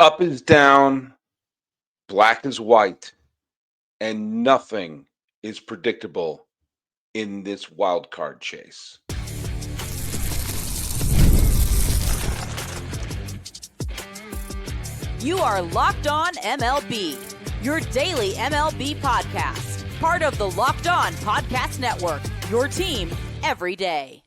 Up is down, black is white, and nothing is predictable in this wild card chase. You are Locked On MLB, your daily MLB podcast, part of the Locked On Podcast Network, your team every day.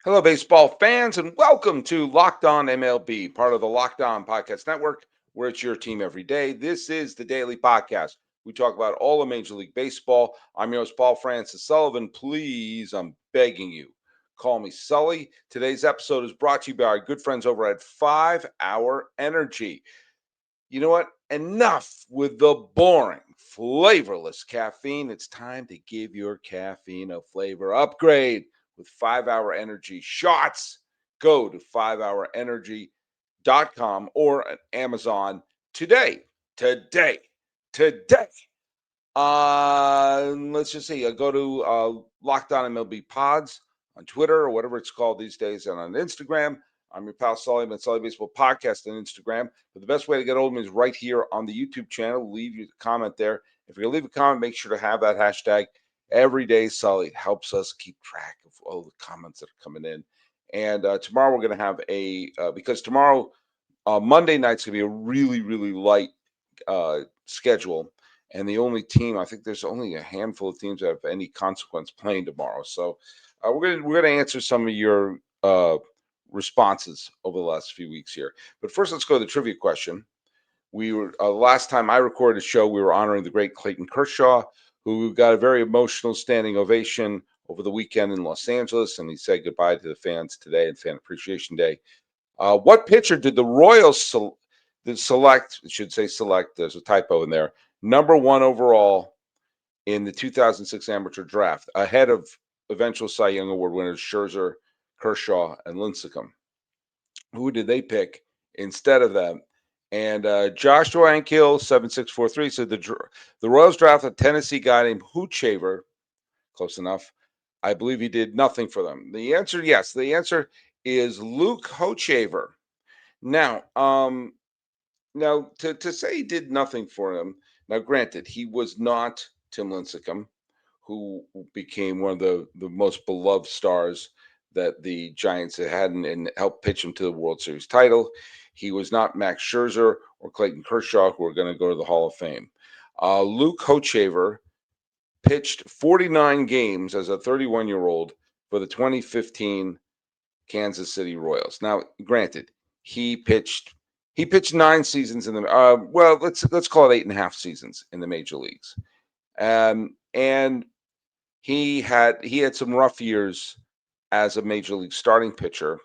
Hello, baseball fans, and welcome to Locked On MLB, part of the Locked On Podcast Network, where it's your team every day. This is the daily podcast. We talk about all of Major League Baseball. I'm your host, Paul Francis Sullivan. Please, I'm begging you, call me Sully. Today's episode is brought to you by our good friends over at 5 Hour Energy. You know what? Enough with the boring, flavorless caffeine. It's time to give your caffeine a flavor upgrade with 5 Hour Energy shots. Go to 5hourenergy.com or at Amazon today. Let's just see. Go to Locked On MLB Pods on Twitter or whatever it's called these days, and on Instagram. I'm your pal Sully, and Sully Baseball Podcast on Instagram. But the best way to get hold of me is right here on the YouTube channel. Leave you a comment there. If you're going to leave a comment, make sure to have that hashtag Everyday Sully. It helps us keep track of all the comments that are coming in. And tomorrow we're going to have because tomorrow, Monday night's going to be a really, really light schedule. And the only team, I think there's only a handful of teams that have any consequence playing tomorrow. So we're gonna answer some of your responses over the last few weeks here. But first, let's go to the trivia question. We were last time I recorded a show, we were honoring the great Clayton Kershaw, who got a very emotional standing ovation over the weekend in Los Angeles, and he said goodbye to the fans today and Fan Appreciation Day. What pitcher did the Royals select? It should say select. There's a typo in there. Number 1 overall in the 2006 amateur draft, ahead of eventual Cy Young Award winners Scherzer, Kershaw, and Lincecum. Who did they pick instead of them? And Joshua Ankill, 7643, said the Royals drafted a Tennessee guy named Hooshaver. Close enough. I believe he did nothing for them. The answer, yes. The answer is Luke Hooshaver. Now, to say he did nothing for him. Now, granted, he was not Tim Lincecum, who became one of the most beloved stars that the Giants had and helped pitch him to the World Series title. He was not Max Scherzer or Clayton Kershaw, who are going to go to the Hall of Fame. Luke Hooshaver pitched 49 games as a 31-year-old for the 2015 Kansas City Royals. Now, granted, he pitched 9 seasons in the let's call it 8.5 seasons in the major leagues. And he had some rough years as a major league starting pitcher.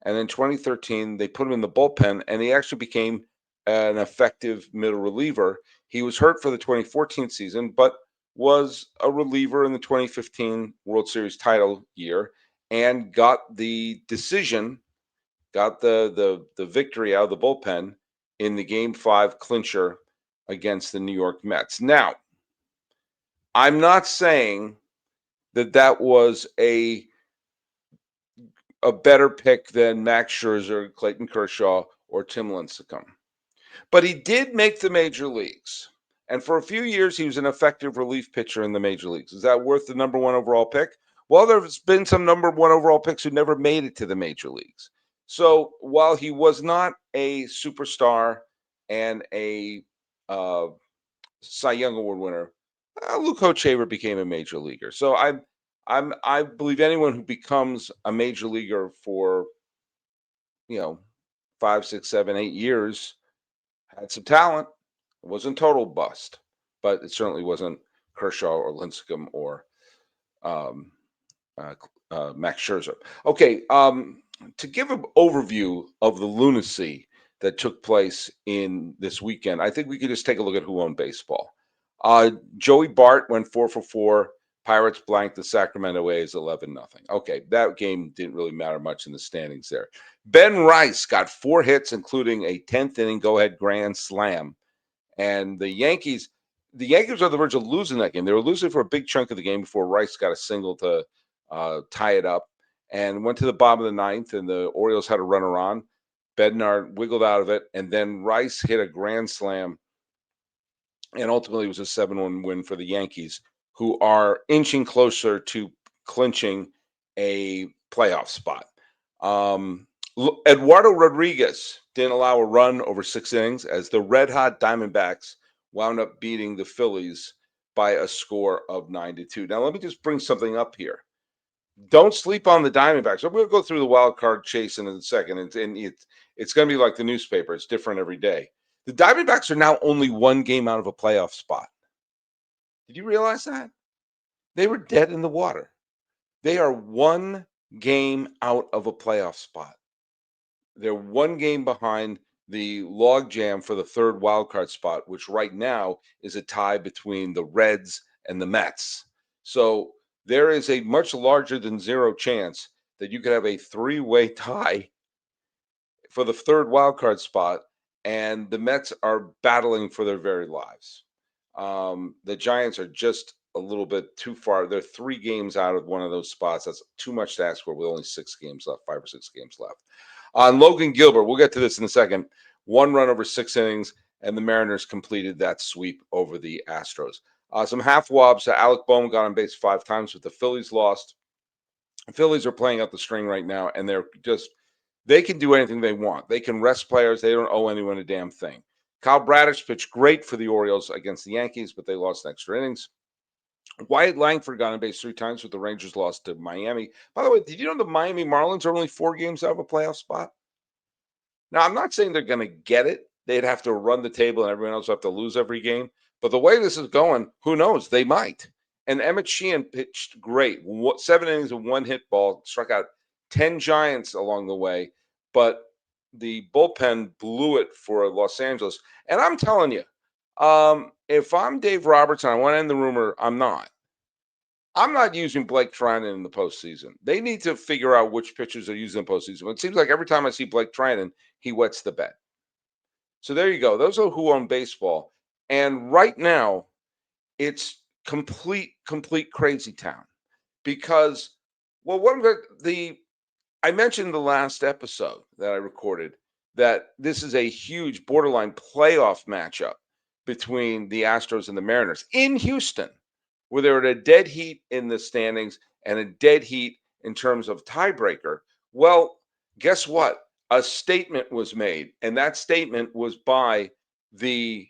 And in 2013, they put him in the bullpen, and he actually became an effective middle reliever. He was hurt for the 2014 season, but was a reliever in the 2015 World Series title year and got the decision, got the victory out of the bullpen in the Game 5 clincher against the New York Mets. Now, I'm not saying that was a better pick than Max Scherzer, Clayton Kershaw, or Tim Lincecum. But he did make the major leagues. And for a few years, he was an effective relief pitcher in the major leagues. Is that worth the number 1 overall pick? Well, there's been some number 1 overall picks who never made it to the major leagues. So while he was not a superstar and a Cy Young Award winner, Luke Hooshaver became a major leaguer. So I believe anyone who becomes a major leaguer for 5, 6, 7, 8 years had some talent. It wasn't total bust, but it certainly wasn't Kershaw or Lincecum or Max Scherzer. Okay, to give an overview of the lunacy that took place in this weekend, I think we could just take a look at who owned baseball. Joey Bart went 4 for 4. Pirates blanked the Sacramento A's 11-0. Okay, that game didn't really matter much in the standings there. Ben Rice got 4 hits, including a 10th inning go-ahead grand slam. And the Yankees were on the verge of losing that game. They were losing for a big chunk of the game before Rice got a single to tie it up and went to the bottom of the 9th, and the Orioles had a runner on. Bednar wiggled out of it, and then Rice hit a grand slam, and ultimately it was a 7-1 win for the Yankees, who are inching closer to clinching a playoff spot. Eduardo Rodriguez didn't allow a run over 6 innings as the red-hot Diamondbacks wound up beating the Phillies by a score of 9-2. Now, let me just bring something up here. Don't sleep on the Diamondbacks. We're going to go through the wild card chase in a second, and it's going to be like the newspaper. It's different every day. The Diamondbacks are now only 1 game out of a playoff spot. Did you realize that? They were dead in the water. They are 1 game out of a playoff spot. They're 1 game behind the logjam for the 3rd wild card spot, which right now is a tie between the Reds and the Mets. So there is a much larger than 0 chance that you could have a 3-way tie for the 3rd wild card spot, and the Mets are battling for their very lives. The Giants are just a little bit too far. They're 3 games out of one of those spots. That's too much to ask for with only 6 games left, 5 or 6 games left. On Logan Gilbert, we'll get to this in a second. 1 run over 6 innings, and the Mariners completed that sweep over the Astros. Some half wobs. Alec Bohm got on base 5 times, but the Phillies lost. The Phillies are playing out the string right now, and they can do anything they want. They can rest players. They don't owe anyone a damn thing. Kyle Bradish pitched great for the Orioles against the Yankees, but they lost in extra innings. Wyatt Langford got on base 3 times, with the Rangers lost to Miami. By the way, did you know the Miami Marlins are only 4 games out of a playoff spot? Now, I'm not saying they're going to get it. They'd have to run the table and everyone else would have to lose every game. But the way this is going, who knows? They might. And Emmett Sheehan pitched great. 7 innings of 1 hit ball, struck out 10 Giants along the way. But the bullpen blew it for Los Angeles. And I'm telling you, if I'm Dave Robertson, I want to end the rumor. I'm not using Blake Trinan in the postseason. They need to figure out which pitchers are using in the postseason. It seems like every time I see Blake Trinan, he wets the bed. So there you go. Those are who own baseball. And right now, it's complete crazy town. Because, well, I mentioned the last episode that I recorded that this is a huge borderline playoff matchup between the Astros and the Mariners in Houston, where they're at a dead heat in the standings and a dead heat in terms of tiebreaker. Well, guess what? A statement was made, and that statement was by the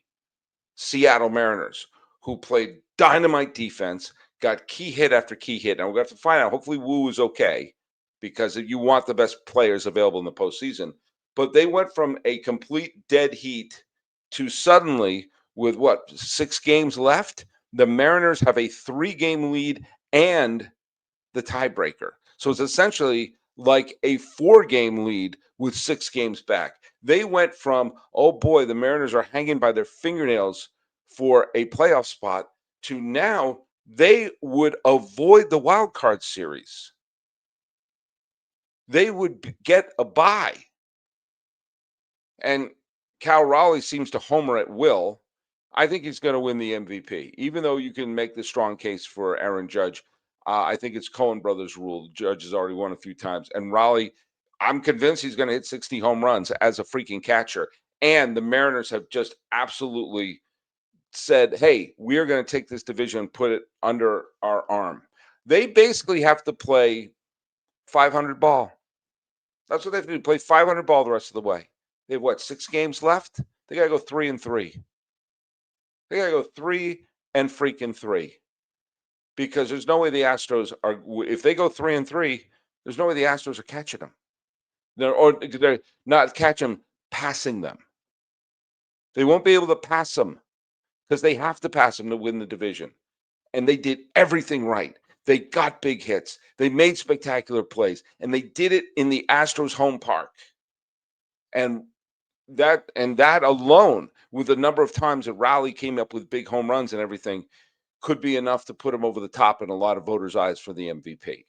Seattle Mariners, who played dynamite defense, got key hit after key hit. Now, we're going to have to find out. Hopefully, Wu is okay, because you want the best players available in the postseason. But they went from a complete dead heat to suddenly, with 6 games left, the Mariners have a 3-game lead and the tiebreaker. So it's essentially like a 4-game lead with 6 games back. They went from, oh boy, the Mariners are hanging by their fingernails for a playoff spot, to now they would avoid the wild card series. They would get a bye. And Cal Raleigh seems to homer at will. I think he's going to win the MVP, even though you can make the strong case for Aaron Judge. I think it's Coen Brothers rule. Judge has already won a few times. And Raleigh, I'm convinced he's going to hit 60 home runs as a freaking catcher. And the Mariners have just absolutely said, hey, we're going to take this division and put it under our arm. They basically have to play 500 ball. That's what they have to do, play 500 ball the rest of the way. They have 6 games left? They got to go 3-3. They got to go 3-3. Because there's no way the Astros are, if they go 3-3, there's no way the Astros are catching them. They're not catching them, passing them. They won't be able to pass them, because they have to pass them to win the division. And they did everything right. They got big hits. They made spectacular plays. And they did it in the Astros home park. And that alone, with the number of times that Raleigh came up with big home runs and everything, could be enough to put him over the top in a lot of voters' eyes for the MVP.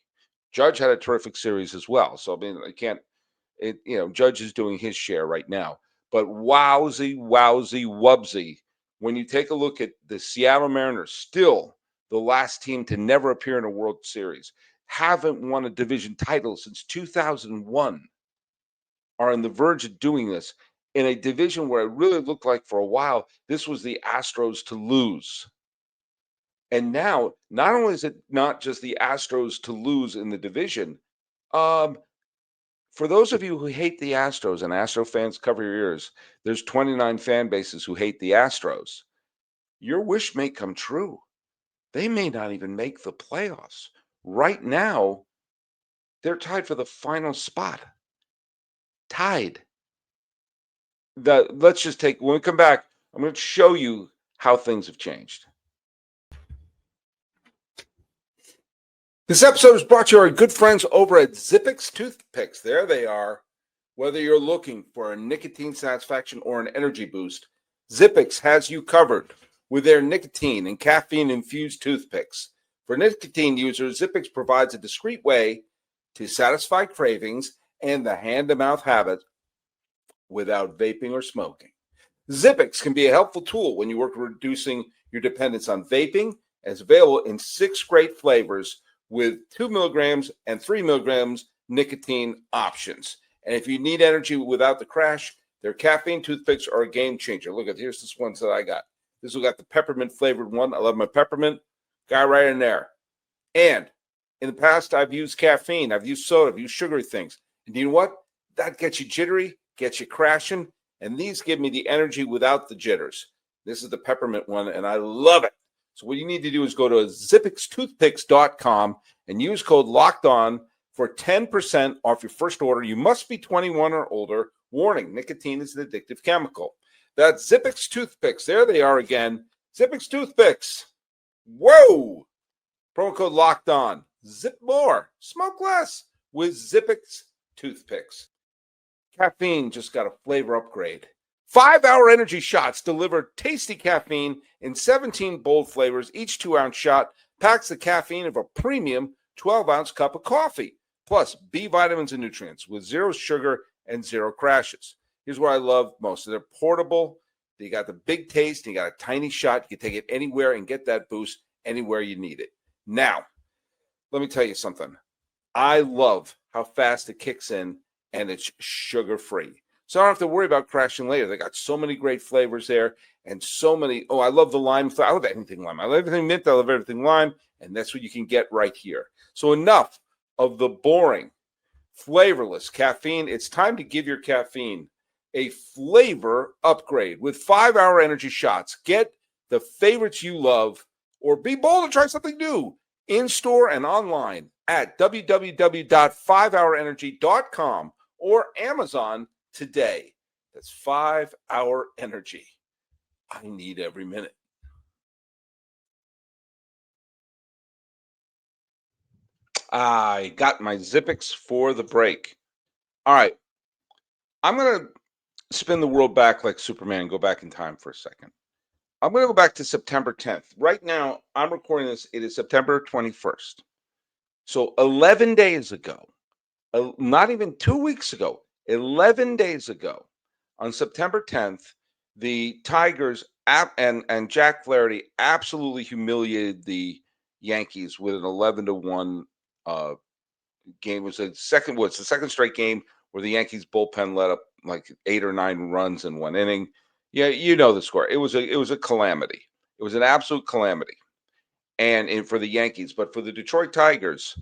Judge had a terrific series as well. So, I mean, Judge is doing his share right now. But wowsy, wubsy, when you take a look at the Seattle Mariners, still the last team to never appear in a World Series, haven't won a division title since 2001, are on the verge of doing this in a division where it really looked like for a while this was the Astros to lose. And now, not only is it not just the Astros to lose in the division, um, for those of you who hate the Astros, and Astro fans, cover your ears, there's 29 fan bases who hate the Astros. Your wish may come true. They may not even make the playoffs. Right now, they're tied for the final spot. Tied. Let's just take, when we come back, I'm going to show you how things have changed. This episode is brought to you by our good friends over at Zippix Toothpicks. There they are. Whether you're looking for a nicotine satisfaction or an energy boost, Zippix has you covered with their nicotine and caffeine-infused toothpicks. For nicotine users, Zippix provides a discreet way to satisfy cravings and the hand-to-mouth habit without vaping or smoking. Zippix can be a helpful tool when you work reducing your dependence on vaping, and it's available in 6 great flavors with 2 milligrams and 3 milligrams nicotine options. And if you need energy without the crash, their caffeine toothpicks are a game changer. Look at, here's this ones that I got. This one got the peppermint flavored one. I love my peppermint. Guy right in there. And in the past, I've used caffeine. I've used soda. I've used sugary things. And you know what? That gets you jittery, gets you crashing. And these give me the energy without the jitters. This is the peppermint one, and I love it. So what you need to do is go to zippixtoothpicks.com and use code LOCKEDON for 10% off your first order. You must be 21 or older. Warning, nicotine is an addictive chemical. That's Zippix Toothpicks. There they are again. Zippix Toothpicks. Whoa! Promo code Locked On. Zip more. Smoke less with Zippix Toothpicks. Caffeine just got a flavor upgrade. 5-hour energy shots deliver tasty caffeine in 17 bold flavors. Each 2-ounce shot packs the caffeine of a premium 12-ounce cup of coffee, plus B vitamins and nutrients with 0 sugar and 0 crashes. Here's what I love most. They're portable. You got the big taste. You got a tiny shot. You can take it anywhere and get that boost anywhere you need it. Now, let me tell you something. I love how fast it kicks in, and it's sugar-free. So I don't have to worry about crashing later. They got so many great flavors there and so many. Oh, I love the lime. I love anything lime. I love everything mint. I love everything lime. And that's what you can get right here. So enough of the boring, flavorless caffeine. It's time to give your caffeine a flavor upgrade with 5-hour energy shots. Get the favorites you love, or be bold and try something new in-store and online at www.5hourenergy.com or Amazon today. That's 5-hour energy. I need every minute. I got my Zippix for the break. All right. I'm going to spin the world back like Superman and go back in time for a second. I'm going to go back to September 10th. Right now, I'm recording this. It is September 21st. So 11 days ago, not even 2 weeks ago, 11 days ago, on September 10th, the Tigers and Jack Flaherty absolutely humiliated the Yankees with an 11-1 game. It was the second straight game where the Yankees bullpen let up like 8 or 9 runs in one inning. Yeah, you know the score. It was a calamity. It was an absolute calamity, and for the Yankees, but for the Detroit Tigers,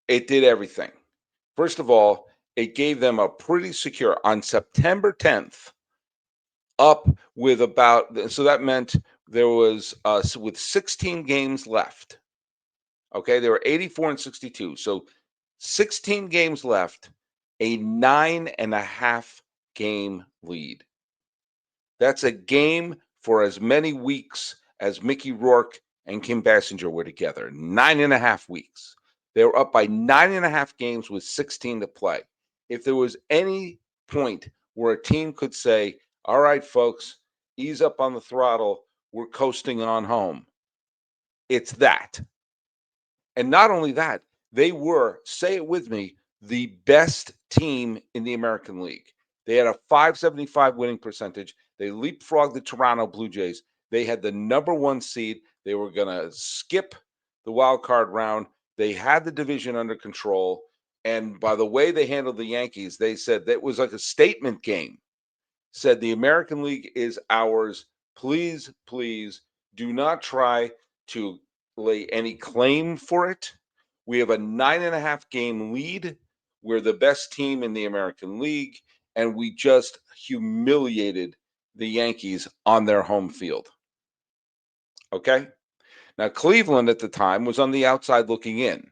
it did everything. First of all, it gave them a pretty secure on September 10th, up with about, so that meant there was with 16 games left. Okay, they were 84 and 62. So 16 games left, a 9.5 game lead. That's a game for as many weeks as Mickey Rourke and Kim Basinger were together. 9.5 weeks. They were up by 9.5 games with 16 to play. If there was any point where a team could say, all right, folks, ease up on the throttle, we're coasting on home, it's that. And not only that, they were, say it with me, the best team in the American League. They had a .575 winning percentage. They leapfrogged the Toronto Blue Jays. They had the number 1 seed. They were going to skip the wild card round. They had the division under control. And by the way they handled the Yankees, they said that was like a statement game. Said the American League is ours. Please, please do not try to lay any claim for it. We have a 9.5 game lead. We're the best team in the American League, and we just humiliated the Yankees on their home field. Okay? Now, Cleveland at the time was on the outside looking in.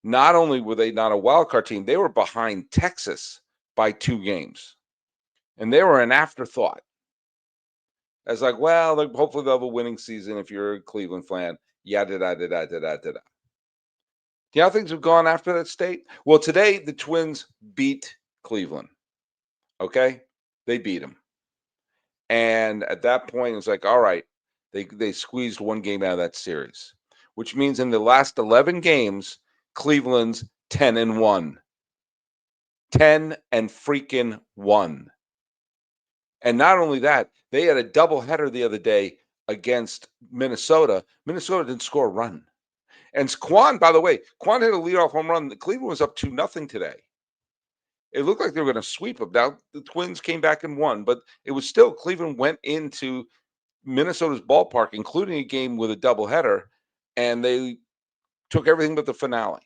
Not only were they not a wild card team, they were behind Texas by 2 games. And they were an afterthought. As like, well, hopefully they'll have a winning season if you're a Cleveland fan. Yada, da, da, da, da, da, da. You know how things have gone after that state? Well, today the Twins beat Cleveland. Okay? They beat them. And at that point, it's like, all right, they squeezed 1 game out of that series, which means in the last 11 games, Cleveland's 10-1. 10 and freaking 1. And not only that, they had a doubleheader the other day against Minnesota. Minnesota didn't score a run. And Quan, by the way, Quan hit a leadoff home run. Cleveland was up 2-0 today. It looked like they were going to sweep them. Now, the Twins came back and won, but it was still Cleveland went into Minnesota's ballpark, including a game with a doubleheader, and they took everything but the finale.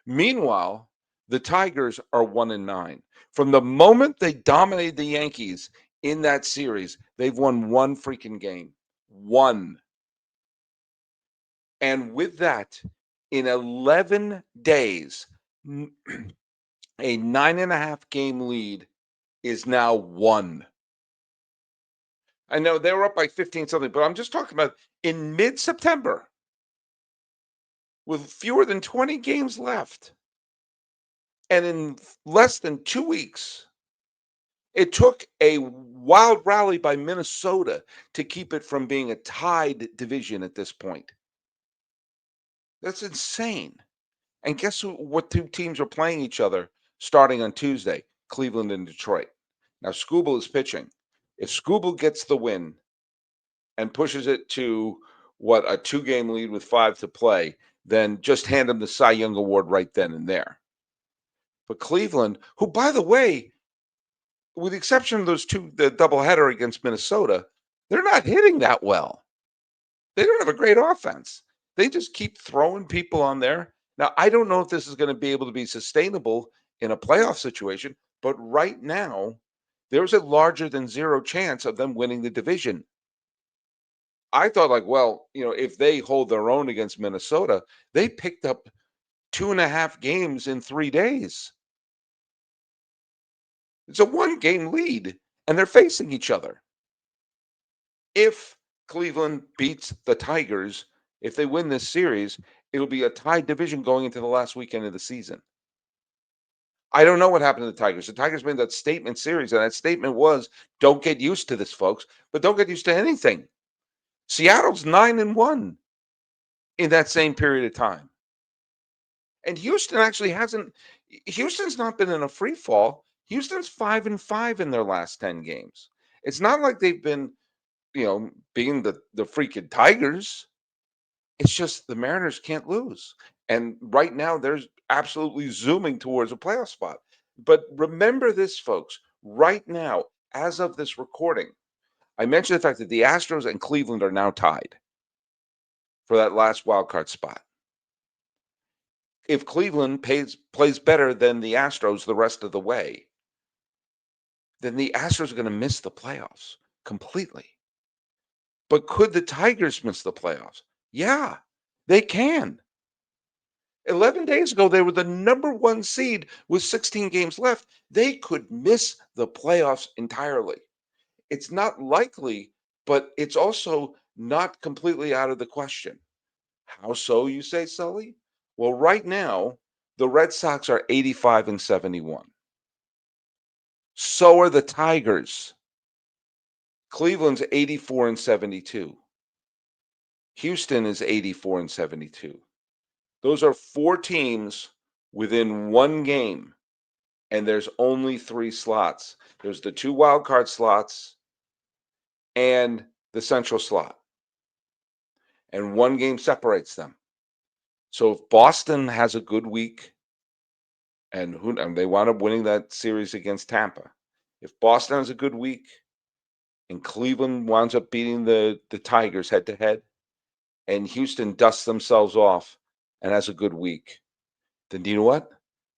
Meanwhile, the Tigers are 1-9. From the moment they dominated the Yankees in that series, they've won 1 freaking game. 1. And with that, in 11 days, a 9.5 game lead is now 1. I know they were up by 15 something, but I'm just talking about in mid-September with fewer than 20 games left. And in less than 2 weeks, it took a wild rally by Minnesota to keep it from being a tied division at this point. That's insane. And guess what 2 teams are playing each other starting on Tuesday? Cleveland and Detroit. Now, Scooble is pitching. If Scooble gets the win and pushes it to, a 2-game lead with 5 to play, then just hand him the Cy Young Award right then and there. But Cleveland, who, by the way, with the exception of those 2, the doubleheader against Minnesota, they're not hitting that well. They don't have a great offense. They just keep throwing people on there. Now, I don't know if this is going to be able to be sustainable in a playoff situation, but right now, there's a larger than 0 chance of them winning the division. I thought, like, well, if they hold their own against Minnesota, they picked up 2.5 games in 3 days. It's a 1-game lead, and they're facing each other. If Cleveland beats the Tigers, if they win this series, it'll be a tied division going into the last weekend of the season. I don't know what happened to the Tigers. The Tigers made that statement series, and that statement was, don't get used to this, folks, but don't get used to anything. Seattle's 9-1 in that same period of time. And Houston actually Houston's not been in a free fall. Houston's 5-5 in their last 10 games. It's not like they've been, being the freaking Tigers. It's just the Mariners can't lose. And right now, they're absolutely zooming towards a playoff spot. But remember this, folks, right now, as of this recording, I mentioned the fact that the Astros and Cleveland are now tied for that last wild card spot. If Cleveland plays better than the Astros the rest of the way, then the Astros are going to miss the playoffs completely. But could the Tigers miss the playoffs? Yeah, they can. 11 days ago, they were the number 1 seed with 16 games left. They could miss the playoffs entirely. It's not likely, but it's also not completely out of the question. How so, you say, Sully? Well, right now, the Red Sox are 85-71. So are the Tigers. Cleveland's 84-72. Houston is 84-72. Those are 4 teams within 1 game, and there's only 3 slots. There's the 2 wild card slots and the central slot. And 1 game separates them. So if Boston has a good week, And they wound up winning that series against Tampa. If Boston has a good week and Cleveland winds up beating the Tigers head to head, and Houston dusts themselves off and has a good week, then do you know what?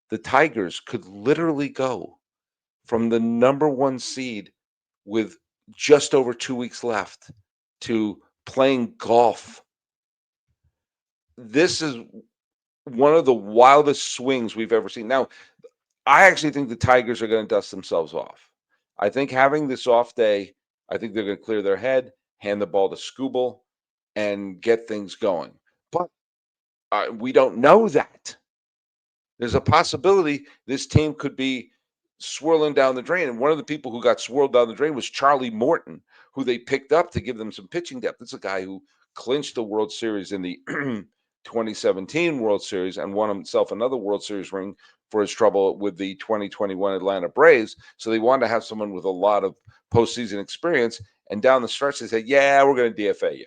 The Tigers could literally go from the number one seed with just over 2 weeks left to playing golf. This is one of the wildest swings we've ever seen. Now, I actually think the Tigers are going to dust themselves off. I think having this off day, I think they're going to clear their head, hand the ball to Scooble, and get things going. But we don't know that. There's a possibility this team could be swirling down the drain. And one of the people who got swirled down the drain was Charlie Morton, who they picked up to give them some pitching depth. This is a guy who clinched the World Series in the 2017 World Series and won himself another World Series ring for his trouble with the 2021 Atlanta Braves. So they wanted to have someone with a lot of postseason experience. And down the stretch, they said, yeah, we're going to DFA you.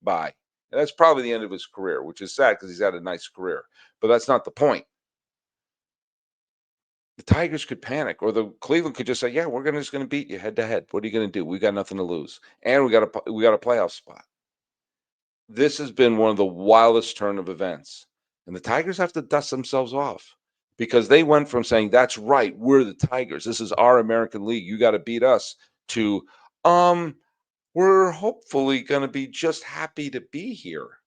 Bye. And that's probably the end of his career, which is sad because he's had a nice career. But that's not the point. The Tigers could panic, or the Cleveland could just say, "Yeah, just going to beat you head to head. What are you going to do? We got nothing to lose, and we got a playoff spot." This has been one of the wildest turn of events, and the Tigers have to dust themselves off because they went from saying, "That's right, we're the Tigers. This is our American League. You got to beat us," to, we're hopefully going to be just happy to be here."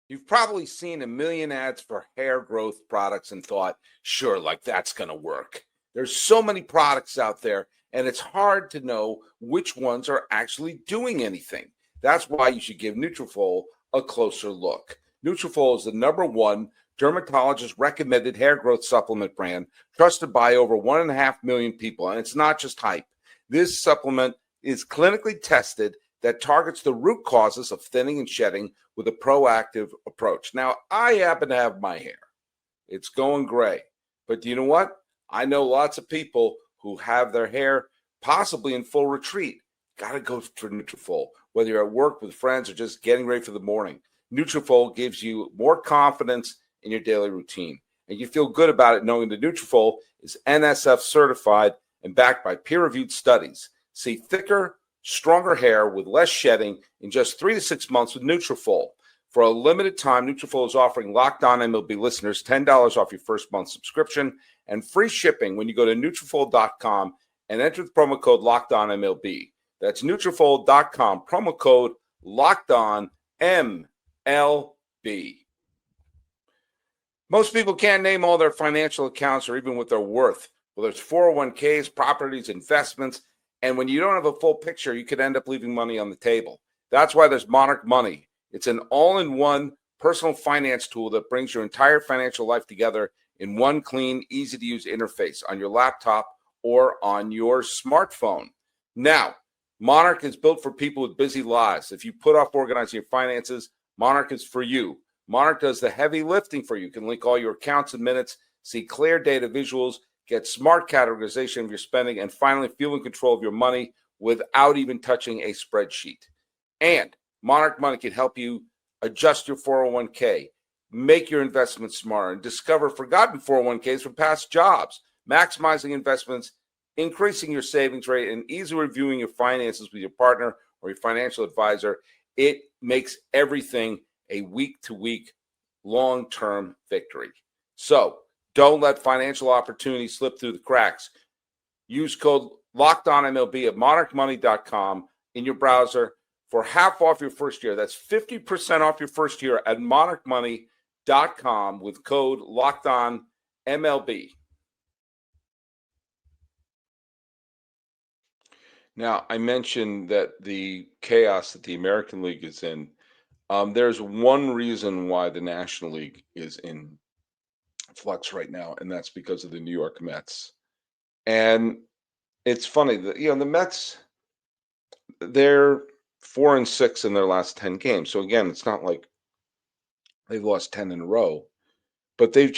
You've probably seen a million ads for hair growth products and thought, sure, like that's going to work. There's so many products out there, and it's hard to know which ones are actually doing anything. That's why you should give Nutrafol a closer look. Nutrafol is the #1 dermatologist recommended hair growth supplement brand, trusted by over 1.5 million people. And it's not just hype. This supplement is clinically tested that targets the root causes of thinning and shedding with a proactive approach. Now, I happen to have my hair. It's going gray. But do you know what? I know lots of people who have their hair possibly in full retreat. Got to go for Nutrafol, whether you're at work with friends or just getting ready for the morning. Nutrafol gives you more confidence in your daily routine. And you feel good about it knowing that Nutrafol is NSF certified and backed by peer-reviewed studies. See thicker, stronger hair with less shedding in just 3 to 6 months with Nutrafol. For a limited time, Nutrafol is offering Locked On MLB listeners $10 off your first month subscription and free shipping when you go to Nutrafol.com and enter the promo code Locked On MLB. That's Nutrafol.com, promo code Locked On MLB. Most people can't name all their financial accounts or even what they're worth, whether it's 401ks, properties, investments. And when you don't have a full picture, you could end up leaving money on the table. That's why there's Monarch Money. It's an all-in-one personal finance tool that brings your entire financial life together in one clean, easy-to-use interface on your laptop or on your smartphone. Now, Monarch is built for people with busy lives. If you put off organizing your finances, Monarch is for you. Monarch does the heavy lifting for you. You can link all your accounts in minutes, see clear data visuals, get smart categorization of your spending, and finally feel in control of your money without even touching a spreadsheet. And Monarch Money can help you adjust your 401k, make your investments smarter, and discover forgotten 401ks from past jobs, maximizing investments, increasing your savings rate, and easily reviewing your finances with your partner or your financial advisor. It makes everything a week-to-week, long-term victory. So, don't let financial opportunities slip through the cracks. Use code LOCKEDONMLB at monarchmoney.com in your browser for half off your first year. That's 50% off your first year at monarchmoney.com with code LOCKEDONMLB. Now, I mentioned that the chaos that the American League is in, there's one reason why the National League is in flux right now, and that's because of the New York Mets. And it's funny that the Mets, they're 4-6 in their last 10 games. So again, it's not like they've lost 10 in a row, but they've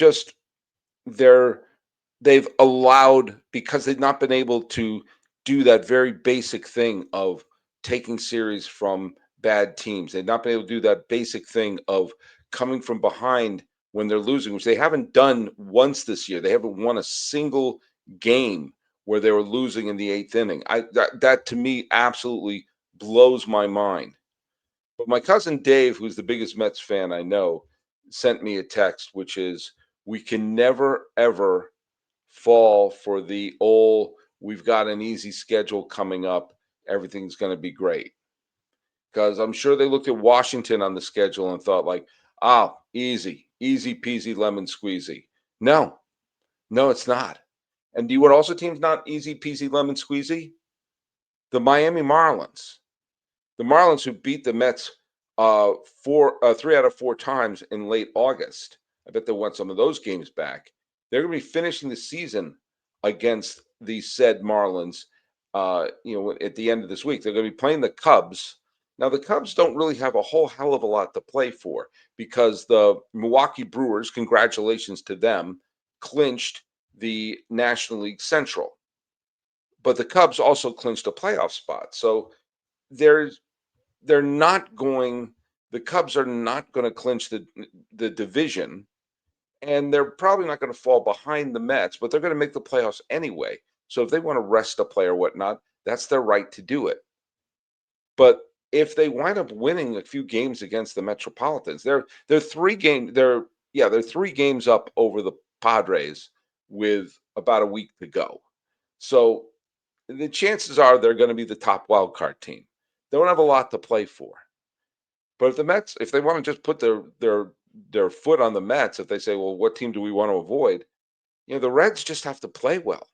allowed, because they've not been able to do that very basic thing of taking series from bad teams. They've not been able to do that basic thing of coming from behind when they're losing, which they haven't done once this year. They haven't won a single game where they were losing in the 8th inning. That to me absolutely blows my mind. But my cousin Dave, who's the biggest Mets fan I know, sent me a text, which is, we can never, ever fall for the old, we've got an easy schedule coming up, everything's going to be great. Because I'm sure they looked at Washington on the schedule and thought, like, easy peasy lemon squeezy. No, no, it's not. And do you what also team's not easy peasy lemon squeezy? The Miami Marlins. The Marlins, who beat the Mets 3 out of 4 times in late August. I bet they want some of those games back. They're going to be finishing the season against the said Marlins. At the end of this week, they're going to be playing the Cubs. Now, the Cubs don't really have a whole hell of a lot to play for because the Milwaukee Brewers, congratulations to them, clinched the National League Central. But the Cubs also clinched a playoff spot. So they're not going, the Cubs are not going to clinch the division, and they're probably not going to fall behind the Mets, but they're going to make the playoffs anyway. So if they want to rest a player or whatnot, that's their right to do it. But if they wind up winning a few games against the Metropolitans, they're 3 games up over the Padres with about a week to go. So the chances are they're going to be the top wild card team. They don't have a lot to play for. But if the Mets, if they want to just put their foot on the Mets, if they say, well, what team do we want to avoid? The Reds just have to play well.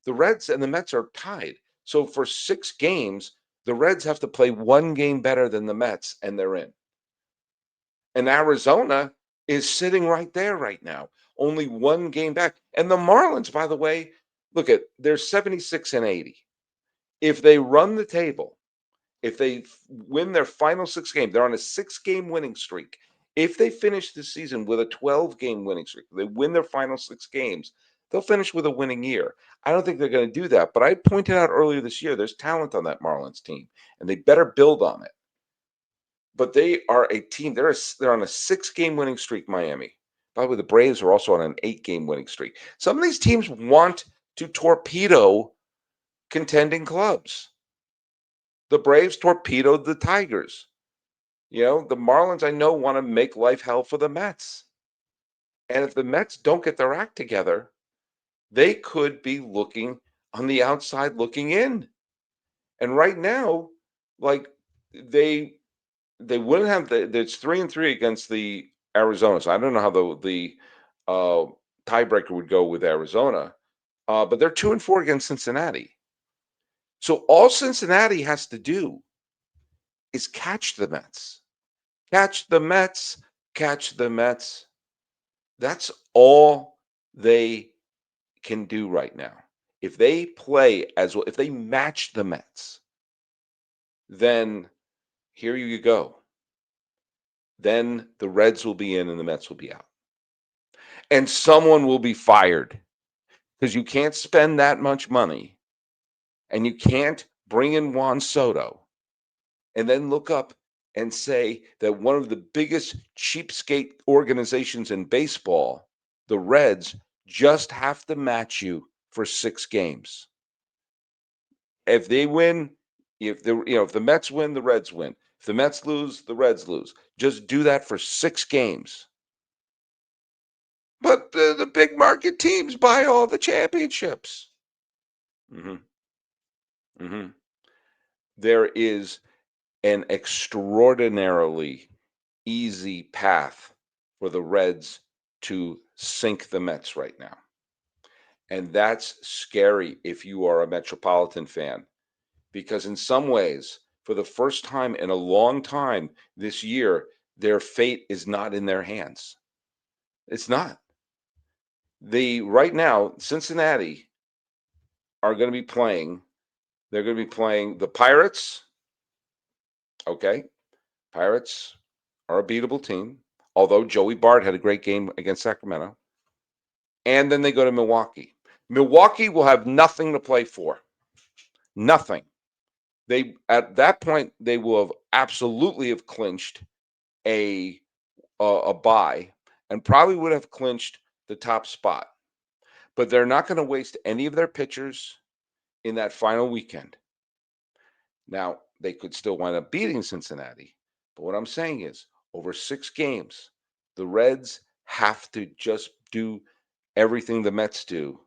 The Reds and the Mets are tied. So for 6 games, the Reds have to play 1 game better than the Mets, and they're in. And Arizona is sitting right there right now, only 1 game back. And the Marlins, by the way, they're 76 and 80. If they run the table, if they win their final 6 games, they're on a 6-game winning streak. If they finish the season with a 12-game winning streak, they win their final 6 games, they'll finish with a winning year. I don't think they're going to do that, but I pointed out earlier this year, there's talent on that Marlins team, and they better build on it. But they are a team, they're on a 6-game winning streak, Miami. By the way, the Braves are also on an 8-game winning streak. Some of these teams want to torpedo contending clubs. The Braves torpedoed the Tigers. The Marlins, I know, want to make life hell for the Mets. And if the Mets don't get their act together, they could be looking on the outside looking in. And right now, like they wouldn't have it's 3-3 against the Arizona. So I don't know how the tiebreaker would go with Arizona. But they're 2-4 against Cincinnati. So all Cincinnati has to do is catch the Mets. Catch the Mets, catch the Mets. That's all they can do right now. If they play as well, if they match the Mets, then here you go. Then the Reds will be in and the Mets will be out. And someone will be fired because you can't spend that much money and you can't bring in Juan Soto and then look up and say that one of the biggest cheapskate organizations in baseball, the Reds, just have to match you for 6 games. If they win, if the Mets win, the Reds win. If the Mets lose, the Reds lose. Just do that for 6 games. But the big market teams buy all the championships. Mm-hmm. Mm-hmm. There is an extraordinarily easy path for the Reds to sink the Mets right now. And that's scary if you are a Metropolitan fan, because in some ways, for the first time in a long time this year, their fate is not in their hands. It's not. Right now, Cincinnati are going to be playing. They're going to be playing the Pirates. Okay. Pirates are a beatable team, although Joey Bart had a great game against Sacramento. And then they go to Milwaukee. Milwaukee will have nothing to play for. Nothing. At that point, they will have absolutely have clinched a bye, and probably would have clinched the top spot. But they're not going to waste any of their pitchers in that final weekend. Now, they could still wind up beating Cincinnati. But what I'm saying is, over 6 games, the Reds have to just do everything the Mets do,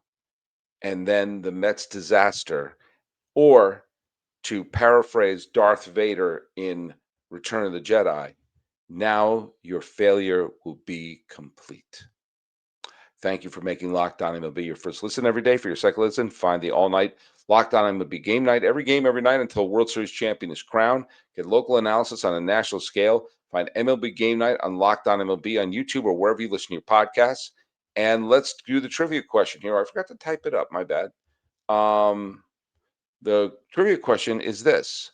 and then the Mets disaster, or to paraphrase Darth Vader in Return of the Jedi, now your failure will be complete. Thank you for making Locked On MLB your first listen every day. For your second listen, find the all-night Locked On MLB game night. Every game, every night until World Series champion is crowned. Get local analysis on a national scale. Find MLB game night on Locked On MLB on YouTube or wherever you listen to your podcasts. And let's do the trivia question here. I forgot to type it up. My bad. The trivia question is this,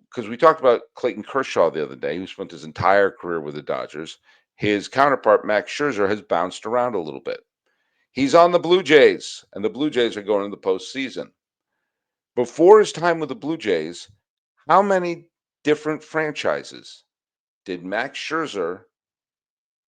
because we talked about Clayton Kershaw the other day, who spent his entire career with the Dodgers. His counterpart, Max Scherzer, has bounced around a little bit. He's on the Blue Jays, and the Blue Jays are going into the postseason. Before his time with the Blue Jays, how many different franchises did Max Scherzer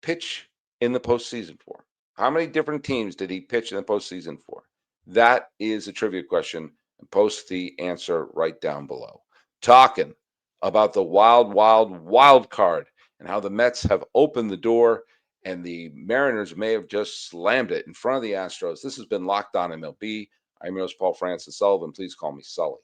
pitch in the postseason for? How many different teams did he pitch in the postseason for? That is a trivia question, and post the answer right down below. Talking about the wild, wild, wild card and how the Mets have opened the door and the Mariners may have just slammed it in front of the Astros. This has been Locked On MLB. I'm your host, Paul Francis Sullivan. Please call me Sully.